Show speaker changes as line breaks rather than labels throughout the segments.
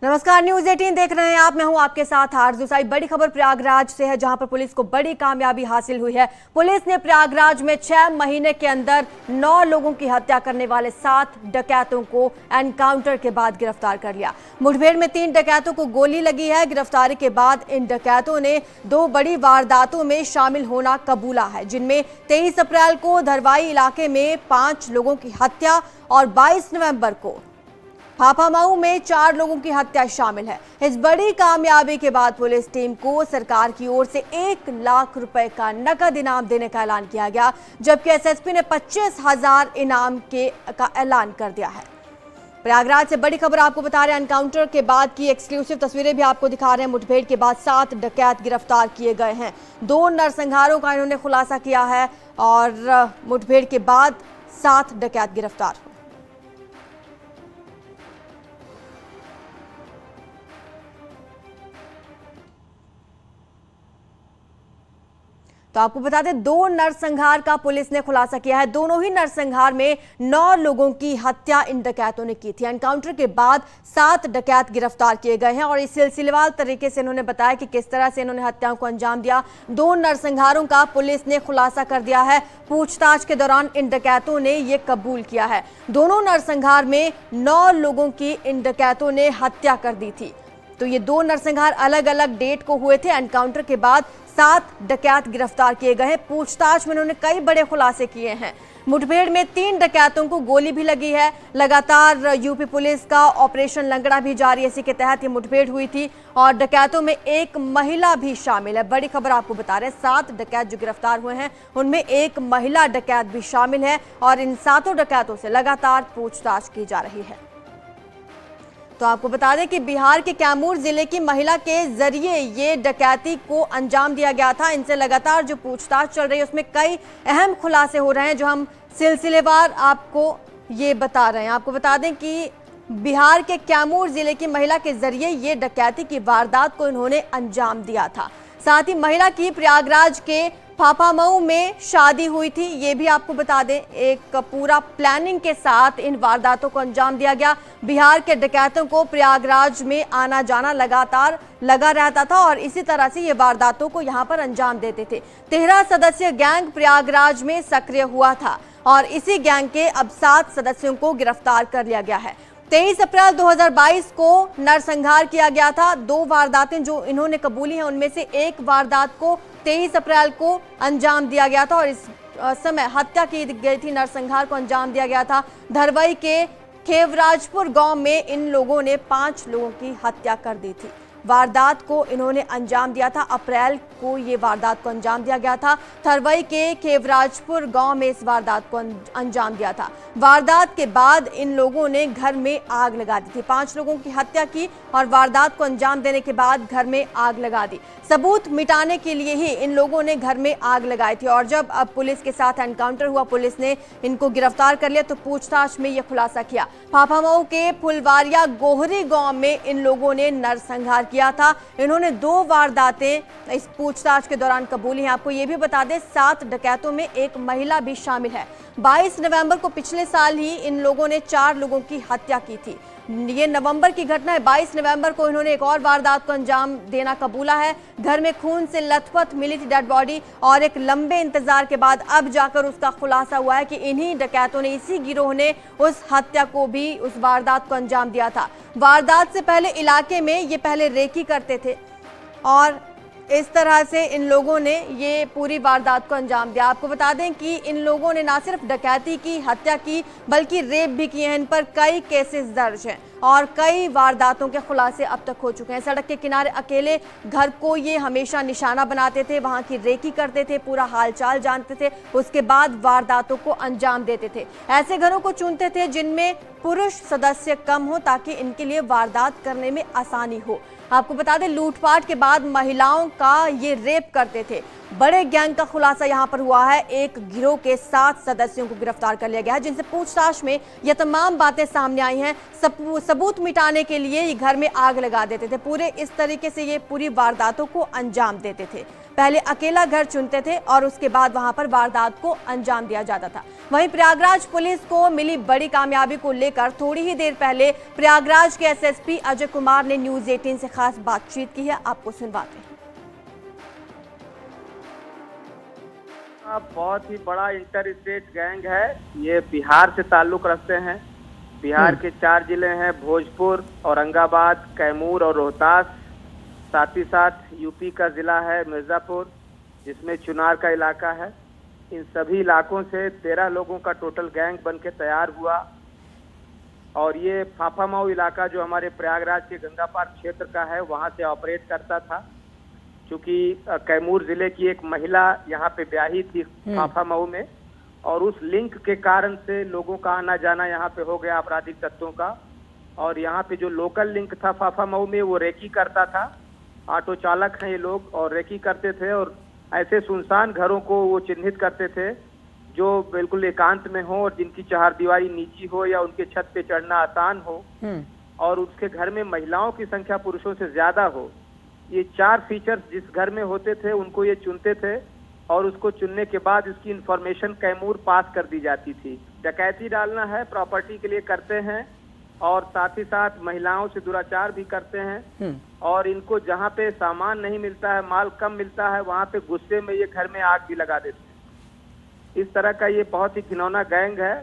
नमस्कार, न्यूज 18 देख रहे हैं आप। मैं हूं आपके साथ आरजू साई। बड़ी खबर प्रयागराज से है, जहां पर पुलिस को बड़ी कामयाबी हासिल हुई है। पुलिस ने प्रयागराज में 6 महीने के अंदर 9 लोगों की हत्या करने वाले 7 डकैतों को एनकाउंटर के बाद गिरफ्तार कर लिया। मुठभेड़ में 3 डकैतों को गोली लगी है। गिरफ्तारी के बाद इन डकैतों ने 2 बड़ी वारदातों में शामिल होना कबूला है, जिनमें 23 अप्रैल को धरवाई इलाके में 5 लोगों की हत्या और 22 नवंबर को फाफामऊ में 4 लोगों की हत्या शामिल है। इस बड़ी कामयाबी के बाद पुलिस टीम को सरकार की ओर से 1 लाख रुपए का नकद इनाम देने का ऐलान किया गया, जबकि एसएसपी ने 25,000 इनाम का ऐलान कर दिया है। प्रयागराज से बड़ी खबर आपको बता रहे हैं। एनकाउंटर के बाद की एक्सक्लूसिव तस्वीरें भी आपको दिखा रहे हैं। मुठभेड़ के बाद 7 डकैत गिरफ्तार किए गए हैं। 2 नरसंहारों का इन्होंने खुलासा किया है और मुठभेड़ के बाद 7 डकैत गिरफ्तार। तो आपको बता दें, 2 नरसंहार का पुलिस ने खुलासा किया है। दोनों ही नरसंहार में 9 लोगों की हत्या इन डकैतों ने की थी। एनकाउंटर के बाद 7 डकैत गिरफ्तार किए गए हैं और इस सिलसिलेवार तरीके से इन्होंने बताया कि किस तरह से इन्होंने हत्याओं को अंजाम दिया। 2 नरसंहारों का पुलिस ने खुलासा कर दिया है। पूछताछ के दौरान इन डकैतों ने यह कबूल किया है। दोनों नरसंहार में 9 लोगों की इन डकैतों ने हत्या कर दी थी। तो ये 2 नरसंहार अलग अलग डेट को हुए थे। एनकाउंटर के बाद 7 डकैत गिरफ्तार किए गए हैं। पूछताछ में उन्होंने कई बड़े खुलासे किए हैं। मुठभेड़ में 3 डकैतों को गोली भी लगी है। लगातार यूपी पुलिस का ऑपरेशन लंगड़ा भी जारी है। इसी के तहत ये मुठभेड़ हुई थी और डकैतों में 1 महिला भी शामिल है। बड़ी खबर आपको बता रहे हैं, 7 डकैत जो गिरफ्तार हुए हैं उनमें 1 महिला डकैत भी शामिल है और इन 7 डकैतों से लगातार पूछताछ की जा रही है। तो आपको बता दें कि बिहार के कैमूर जिले की महिला के जरिए ये डकैती को अंजाम दिया गया था। इनसे लगातार जो पूछताछ चल रही है उसमें कई अहम खुलासे हो रहे हैं, जो हम सिलसिलेवार आपको ये बता रहे हैं। आपको बता दें कि बिहार के कैमूर जिले की महिला के जरिए ये डकैती की वारदात को इन्होंने अंजाम दिया था। साथ ही महिला की प्रयागराज के फाफामऊ में शादी हुई थी। ये भी आपको बता दें, एक पूरा प्लानिंग के साथ इन वारदातों को अंजाम दिया गया। बिहार के डकैतों को प्रयागराज में आना जाना लगातार लगा रहता था और इसी तरह से ये वारदातों को यहाँ पर अंजाम देते थे। 13 सदस्यीय गैंग प्रयागराज में सक्रिय हुआ था और इसी गैंग के अब 7 सदस्यों को गिरफ्तार कर लिया गया है। 23 अप्रैल 2022 को नरसंहार किया गया था। 2 वारदातें जो इन्होंने कबूली हैं उनमें से एक वारदात को 23 अप्रैल को अंजाम दिया गया था और इस समय हत्या की गई थी। नरसंहार को अंजाम दिया गया था। धरवाई के खेवराजपुर गांव में इन लोगों ने 5 लोगों की हत्या कर दी थी। वारदात को इन्होंने अंजाम दिया था। अप्रैल को ये वारदात को अंजाम दिया गया था। थरवई के खेवराजपुर गांव में इस वारदात को अंजाम दिया था। वारदात के बाद इन लोगों ने घर में आग लगा दी थी। 5 लोगों की हत्या की और वारदात को अंजाम देने के बाद घर में आग लगा दी। सबूत मिटाने के लिए ही इन लोगों ने घर में आग लगाई थी और जब अब पुलिस के साथ एनकाउंटर हुआ, पुलिस ने इनको गिरफ्तार कर लिया तो पूछताछ में यह खुलासा किया। फाफामऊ के फुलवारिया गोहरी गांव में इन लोगों ने नरसंहार किया था। इन्होंने 2 वारदातें इस पूछताछ के दौरान कबूली हैं। आपको ये भी बता दें, 7 डकैतों में 1 महिला भी शामिल है। 22 नवंबर को पिछले साल ही इन लोगों ने 4 लोगों की हत्या की थी। ये नवंबर की घटना है। 22 नवंबर को इन्होंने एक और वारदात को अंजाम देना कबूला है। घर में खून से लथपथ मिली थी डेड बॉडी और एक लंबे इंतजार के बाद अब जाकर उसका खुलासा हुआ है कि इन्हीं डकैतों ने, इसी गिरोह ने उस हत्या को भी, उस वारदात को अंजाम दिया था। वारदात से पहले इलाके में ये पहले रेकी करते थे और इस तरह से इन लोगों ने ये पूरी वारदात को अंजाम दिया। आपको बता दें कि इन लोगों ने ना सिर्फ डकैती की, हत्या की, बल्कि रेप भी किए हैं। इन पर कई केसेस दर्ज हैं और कई वारदातों के खुलासे अब तक हो चुके हैं। सड़क के किनारे अकेले घर को ये हमेशा निशाना बनाते थे, वहां की रेकी करते थे, पूरा हालचाल जानते थे, उसके बाद वारदातों को अंजाम देते थे। ऐसे घरों को चुनते थे जिनमें पुरुष सदस्य कम हो ताकि इनके लिए वारदात करने में आसानी हो। आपको बता दें, लूटपाट के बाद महिलाओं का ये रेप करते थे। बड़े गैंग का खुलासा यहां पर हुआ है। एक गिरोह के 7 सदस्यों को गिरफ्तार कर लिया गया है, जिनसे पूछताछ में ये तमाम बातें सामने आई हैं। सबूत मिटाने के लिए ये घर में आग लगा देते थे, पूरे इस तरीके से ये पूरी वारदातों को अंजाम देते थे। पहले अकेला घर चुनते थे और उसके बाद वहां पर वारदात को अंजाम दिया जाता था। वहीं प्रयागराज पुलिस को मिली बड़ी कामयाबी को लेकर थोड़ी ही देर पहले प्रयागराज के एसएसपी अजय कुमार ने न्यूज 18 से खास बातचीत की है, आपको सुनवाते हैं।
बहुत ही बड़ा इंटर स्टेट गैंग है, ये बिहार से ताल्लुक रखते हैं। बिहार के 4 जिले हैं, भोजपुर, औरंगाबाद, कैमूर और रोहतास। साथ ही साथ यूपी का जिला है मिर्जापुर, जिसमें चुनार का इलाका है। इन सभी इलाकों से 13 लोगों का टोटल गैंग बन के तैयार हुआ और ये फाफामऊ इलाका जो हमारे प्रयागराज के गंगा पार क्षेत्र का है, वहाँ से ऑपरेट करता था। क्योंकि कैमूर जिले की एक महिला यहाँ पे ब्याही थी फाफामऊ में, और उस लिंक के कारण से लोगों का आना जाना यहाँ पे हो गया आपराधिक तत्वों का। और यहाँ पे जो लोकल लिंक था फाफामऊ में, वो रेकी करता था। ऑटो चालक हैं ये लोग और रेकी करते थे और ऐसे सुनसान घरों को वो चिन्हित करते थे जो बिल्कुल एकांत में हो और जिनकी चहारदीवारी नीची हो या उनके छत पे चढ़ना आसान हो और उसके घर में महिलाओं की संख्या पुरुषों से ज्यादा हो। ये 4 फीचर्स जिस घर में होते थे उनको ये चुनते थे और उसको चुनने के बाद उसकी इंफॉर्मेशन कैमूर पास कर दी जाती थी। डकैती डालना है, प्रॉपर्टी के लिए करते हैं और साथ ही साथ महिलाओं से दुराचार भी करते हैं। और इनको जहाँ पे सामान नहीं मिलता है, माल कम मिलता है, वहाँ पे गुस्से में ये घर में आग भी लगा देते हैं। इस तरह का ये बहुत ही घिनौना गैंग है,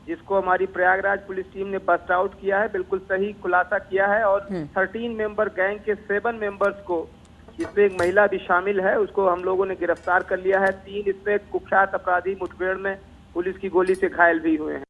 जिसको हमारी प्रयागराज पुलिस टीम ने बस्ट आउट किया है, बिल्कुल सही खुलासा किया है। और 13 मेंबर गैंग के 7 मेंबर्स को, जिसमें एक महिला भी शामिल है, उसको हम लोगों ने गिरफ्तार कर लिया है। 3 इसमें कुख्यात अपराधी मुठभेड़ में पुलिस की गोली से घायल भी हुए हैं।